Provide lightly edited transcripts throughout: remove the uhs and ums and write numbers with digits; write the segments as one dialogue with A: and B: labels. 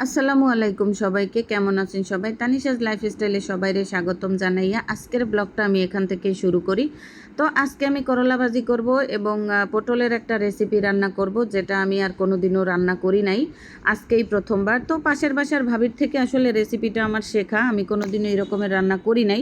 A: আসসালামু আলাইকুম সবাইকে, কেমন আছেন সবাই? তানিশাজ লাইফস্টাইলে সবাইরে স্বাগতম জানাইয়া আজকের ব্লগটা আমি এখান থেকে শুরু করি। তো আজকে আমি করলা ভাজি করব এবং পটলের একটা রেসিপি রান্না করব, যেটা আমি আর কোনোদিনও রান্না করি নাই, আজকেই প্রথমবার। তো পাশের বাসার ভাবির থেকে আসলে রেসিপিটা আমার শেখা, আমি কোনোদিনও এই রকমের রান্না করি নাই।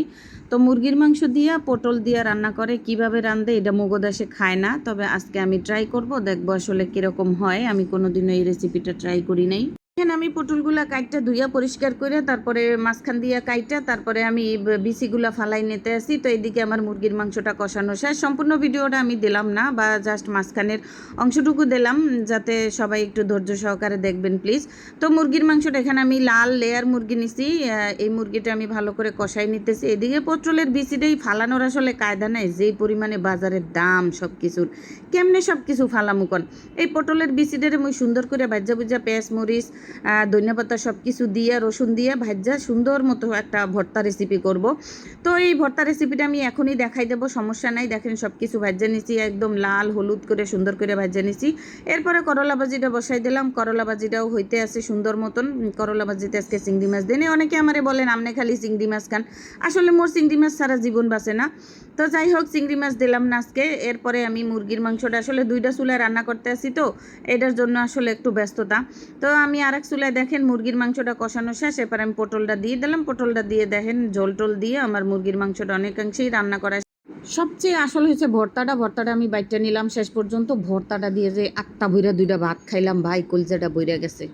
A: তো মুরগির মাংস দিয়া পটল দিয়া রান্না করে, কিভাবে রান্ধে এটা মুগদাসে খায় না, তবে আজকে আমি ট্রাই করব, দেখবো আসলে কীরকম হয়। আমি কোনোদিনও এই রেসিপিটা ট্রাই করি নাই। এখানে আমি পটলগুলা কাইটটা ধুইয়া পরিষ্কার করে তারপরে মাঝখান দিয়া কাইটটা তারপরে আমি বিচিগুলা ফালাই নিতে আসি। তো এইদিকে আমার মুরগির মাংসটা কষানো শেষ। সম্পূর্ণ ভিডিওটা আমি দিলাম না, বা জাস্ট মাঝখানের অংশটুকু দিলাম, যাতে সবাই একটু ধৈর্য সহকারে দেখবেন প্লিজ। তো মুরগির মাংসটা এখানে আমি লাল লেয়ার মুরগি নিছি, এই মুরগিটা আমি ভালো করে কষাই নিতেছি। এদিকে পটলের বিচিটাই ফালানোর আসলে কায়দা নাই, যেই পরিমাণে বাজারের দাম সব কিছুর, কেমনে সব কিছু ফালামুকন। এই পটলের বিচিটারে মুই সুন্দর করে ভাজা ভুজা পেঁয়াজ মরিচ ধনিয়া পাতা সব কিছু দিয়ে রসুন দিয়ে ভাজা সুন্দর মতো একটা ভর্তা রেসিপি করব। তো এই ভর্তা রেসিপিটা আমি এখনই দেখাই দেবো, সমস্যা নাই। দেখেন সব কিছু ভাজা নিছি, একদম লাল হলুদ করে সুন্দর করে ভাজা নিছি। এরপরে করলা ভাজিটা বসাই দিলাম, করলা ভাজিটাও হইতে আছে সুন্দর মতন। করলা ভাজিতে আজকে চিংড়ি মাছ দিনে, অনেকে আমারে বলেন আমনে খালি চিংড়ি মাছ খান, আসলে মোর চিংড়ি মাছ ছাড়া জীবন বাঁচে না। তো যাই হোক, চিংড়ি মাছ দিলাম না আজকে। এরপরে আমি মুরগির মাংসটা আসলে দুইটা চুলায় রান্না করতে আসি, তো এটার জন্য আসলে একটু ব্যস্ততা। তো আমি আরেক চুলায় দেখেন মুরগির মাংসটা কষানো শেষ, এরপর আমি পটলটা দিয়ে দিলাম। পটলটা দিয়ে দেখেন ঝোল টোল দিয়ে আমার মুরগির মাংসটা অনেকাংশেই রান্না করা। সবচেয়ে আসল হয়েছে ভর্তাটা আমি বাইটটা নিলাম শেষ পর্যন্ত। ভর্তাটা দিয়ে যে একটা বইরা দুইটা ভাত খাইলাম ভাই, কলজাটা বইরা গেছে।